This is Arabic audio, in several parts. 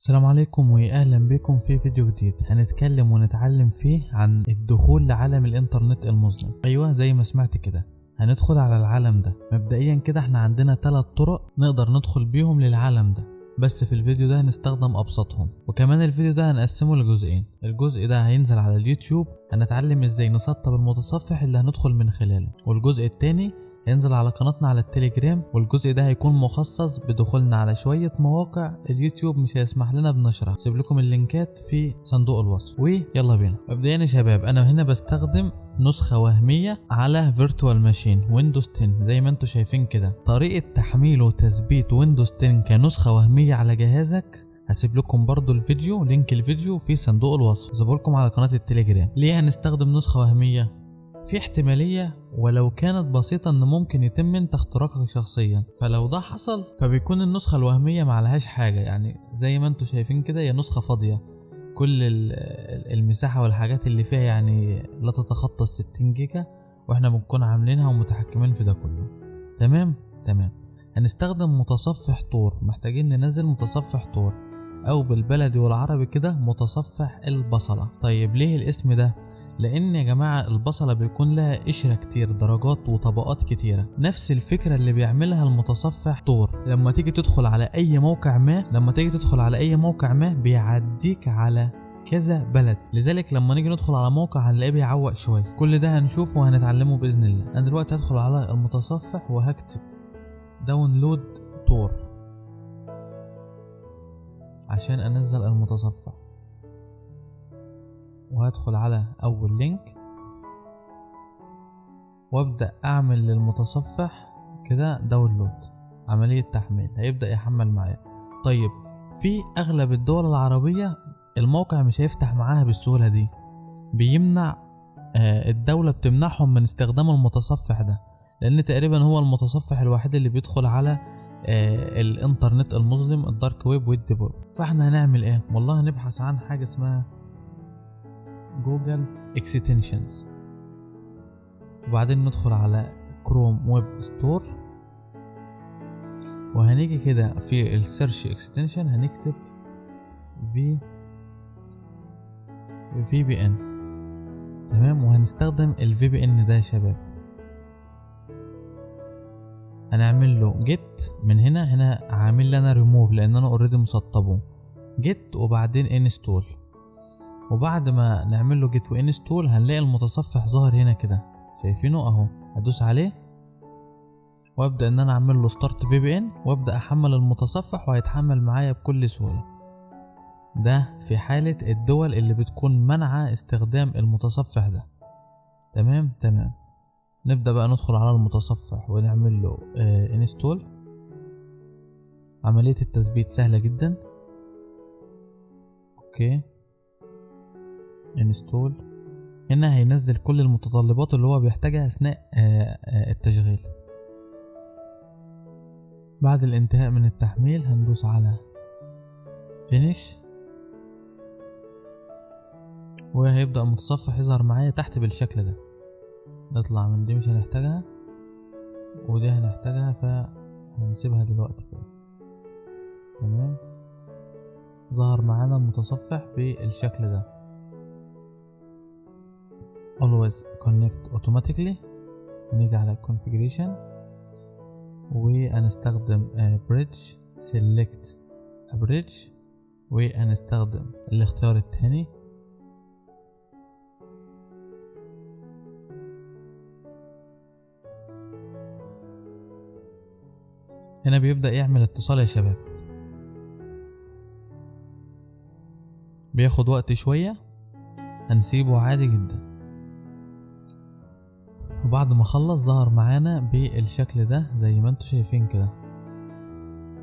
السلام عليكم واهلا بكم في فيديو جديد هنتكلم ونتعلم فيه عن الدخول لعالم الانترنت المظلم. ايوه زي ما سمعت كده هندخل على العالم ده. مبدئيا كده احنا عندنا 3 طرق نقدر ندخل بيهم للعالم ده، بس في الفيديو ده هنستخدم ابسطهم. وكمان الفيديو ده هنقسمه لجزئين، الجزء ده هينزل على اليوتيوب هنتعلم ازاي نسطب المتصفح اللي هندخل من خلاله، والجزء التاني هينزل على قناتنا على التليجرام، والجزء ده هيكون مخصص بدخولنا على شوية مواقع اليوتيوب مش هيسمح لنا بنشرها. سيب لكم اللينكات في صندوق الوصف ويلا بينا. مبدئيا يا شباب انا هنا بستخدم نسخة وهمية على فيرتوال ماشين ويندوز 10 زي ما انتم شايفين كده. طريقة تحميل وتثبيت ويندوز 10 كنسخة وهمية على جهازك هسيب لكم برضو الفيديو، لينك الفيديو في صندوق الوصف، هسيبه لكم على قناة التليجرام. ليه هنستخدم نسخة وهمية؟ في احتمالية ولو كانت بسيطة ان ممكن يتم انت اختراقك شخصيا، فلو ده حصل فبيكون النسخة الوهمية معلهاش حاجة. يعني زي ما انتم شايفين كده هي نسخة فاضية، كل المساحة والحاجات اللي فيها يعني لا تتخطى 60 جيجا، واحنا بنكون عاملينها ومتحكمين في ده كله. تمام. هنستخدم متصفح طور، محتاجين ننزل متصفح طور او بالبلدي والعربي كده متصفح البصلة. طيب ليه الاسم ده؟ لان يا جماعة البصلة بيكون لها قشرة كتير، درجات وطبقات كتيرة، نفس الفكرة اللي بيعملها المتصفح طور. لما تيجي تدخل على اي موقع ما بيعديك على كذا بلد، لذلك لما نيجي ندخل على موقع هنلاقيه بيعوق شوية. كل ده هنشوفه وهنتعلمه بإذن الله. انا دلوقتي هدخل على المتصفح وهكتب داونلود تور عشان انزل المتصفح، وهدخل على اول لينك وابدأ اعمل للمتصفح كده داونلود، عملية تحميل، هيبدأ يحمل معايا. طيب في اغلب الدول العربية الموقع مش هيفتح معاها بالسهولة دي، بيمنع الدولة بتمنعهم من استخدام المتصفح ده، لان تقريبا هو المتصفح الوحيد اللي بيدخل على الانترنت المظلم، الدارك ويب والديب ويب. فاحنا هنعمل ايه؟ والله هنبحث عن حاجة اسمها جوجل اكستنشنز، وبعدين ندخل على كروم ويب ستور، وهنيجي كده في السيرش اكستنشن هنكتب في بي ان. تمام. وهنستخدم الفي بي ان ده يا شباب، هنعمل له جيت من هنا عامل لنا ريموف لان انا اوريدي مسطبه، جيت وبعدين انستول. وبعد ما نعمل له جيت وانستول هنلاقي المتصفح ظاهر هنا كده، شايفينه اهو. هدوس عليه وابدا ان انا اعمل له ستارت في بي ان وابدا احمل المتصفح، وهيتحمل معايا بكل سهوله. ده في حاله الدول اللي بتكون منعه استخدام المتصفح ده. تمام. نبدا بقى ندخل على المتصفح ونعمل له انستول. عمليه التثبيت سهله جدا. اوكي انستول. هنا هينزل كل المتطلبات اللي هو بيحتاجها اثناء التشغيل. بعد الانتهاء من التحميل هندوس على فينيش، وهيبدأ المتصفح يظهر معايا تحت بالشكل ده. نطلع من دي مش هنحتاجها، ودي هنحتاجها فهنسيبها دلوقتي كده. تمام. ظهر معانا المتصفح بالشكل ده. always connect automatically. نيجي على configuration وهنستخدم bridge select a bridge، وهنستخدم الاختيار التاني. هنا بيبدأ يعمل اتصال يا شباب، بياخد وقت شوية، هنسيبه عادي جدا. وبعد ما خلص ظهر معانا بالشكل ده زي ما انتم شايفين كده.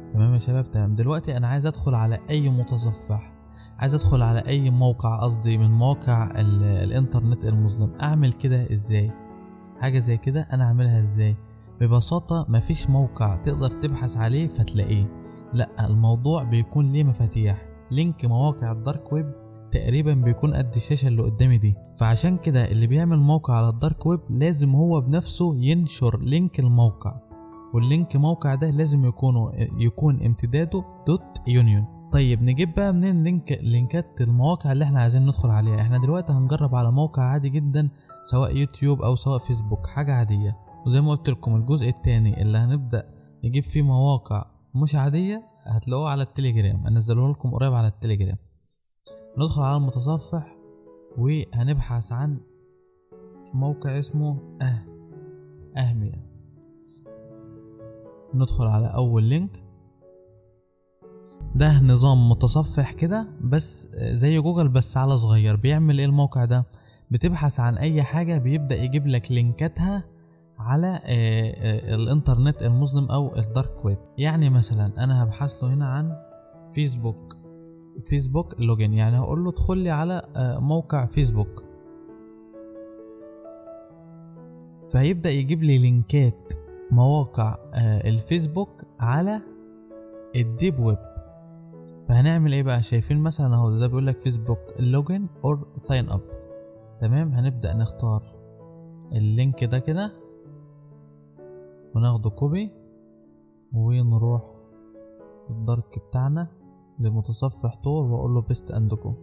تمام يا شباب. تمام. دلوقتي انا عايز ادخل على اي متصفح، عايز ادخل على اي موقع، قصدي من مواقع الانترنت المظلم. اعمل كده ازاي؟ حاجة زي كده انا اعملها ازاي؟ ببساطة مفيش موقع تقدر تبحث عليه فتلاقيه، لا، الموضوع بيكون ليه مفاتيح. لينك مواقع الدارك ويب تقريبا بيكون قد الشاشة اللي قدامي دي، فعشان كده اللي بيعمل موقع على الدارك ويب لازم هو بنفسه ينشر لينك الموقع، واللينك موقع ده لازم يكون امتداده .union. طيب نجيب بقى منين لينكات المواقع اللي احنا عايزين ندخل عليها؟ احنا دلوقتي هنجرب على موقع عادي جدا، سواء يوتيوب او سواء فيسبوك، حاجة عادية. وزي ما قلت لكم الجزء التاني اللي هنبدأ نجيب فيه مواقع مش عادية هتلاقوه على التليجرام، انزله لكم قريب على التليجرام. ندخل على المتصفح وهنبحث عن موقع اسمه أهمية. ندخل على اول لينك. ده نظام متصفح كده بس زي جوجل بس على صغير. بيعمل ايه الموقع ده؟ بتبحث عن اي حاجة بيبدأ يجيب لك لينكاتها على الانترنت المظلم او الدارك ويب. يعني مثلا انا هبحث له هنا عن فيسبوك لوجين، يعني هقول له ادخل لي على موقع فيسبوك، فهيبدأ يجيب لي لينكات مواقع الفيسبوك على الديب ويب. فهنعمل ايه بقى؟ شايفين مثلا اهو ده بيقول لك فيسبوك لوجين اور ساين اب. تمام، هنبدأ نختار اللينك ده كده وناخده كوبي ونروح الدارك بتاعنا لمتصفح تور واقول له بيست اند جو.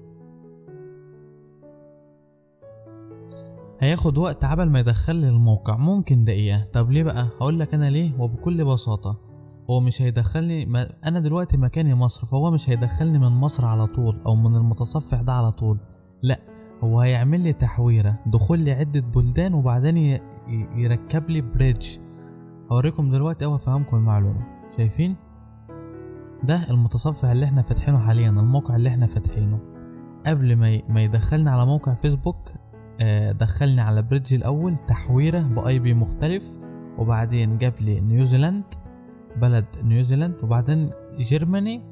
هياخد وقت عبال ما يدخل لي الموقع، ممكن دقيقة. طب ليه بقى؟ هقول لك انا ليه. وبكل بساطة هو مش هيدخلني انا دلوقتي مكاني مصر، فهو مش هيدخلني من مصر على طول او من المتصفح ده على طول، لا هو هيعمل لي تحويرة دخول لعدة بلدان وبعدين يركب لي بريدج. هوريكم دلوقتي او افهمكم المعلومة. شايفين ده المتصفح اللي احنا فاتحينه حاليا، الموقع اللي احنا فاتحينه. قبل ما يدخلني على موقع فيسبوك دخلني على بريدج الاول، تحويرة باي بي مختلف، وبعدين جاب لي نيوزيلاند، بلد نيوزيلاند، وبعدين جيرماني،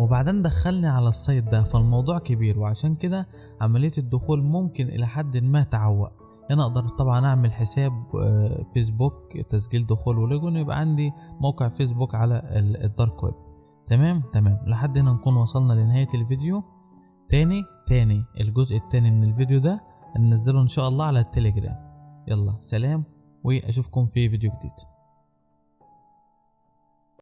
وبعدين دخلني على السايت ده. فالموضوع كبير، وعشان كده عملية الدخول ممكن الى حد ما تعوق. انا اقدر طبعا اعمل حساب فيسبوك تسجيل دخول ولوجن، يبقى عندي موقع فيسبوك على الدارك ويب. تمام. لحد هنا نكون وصلنا لنهاية الفيديو. تاني الجزء التاني من الفيديو ده ننزله ان شاء الله على التليجرام. يلا سلام، واشوفكم في فيديو جديد.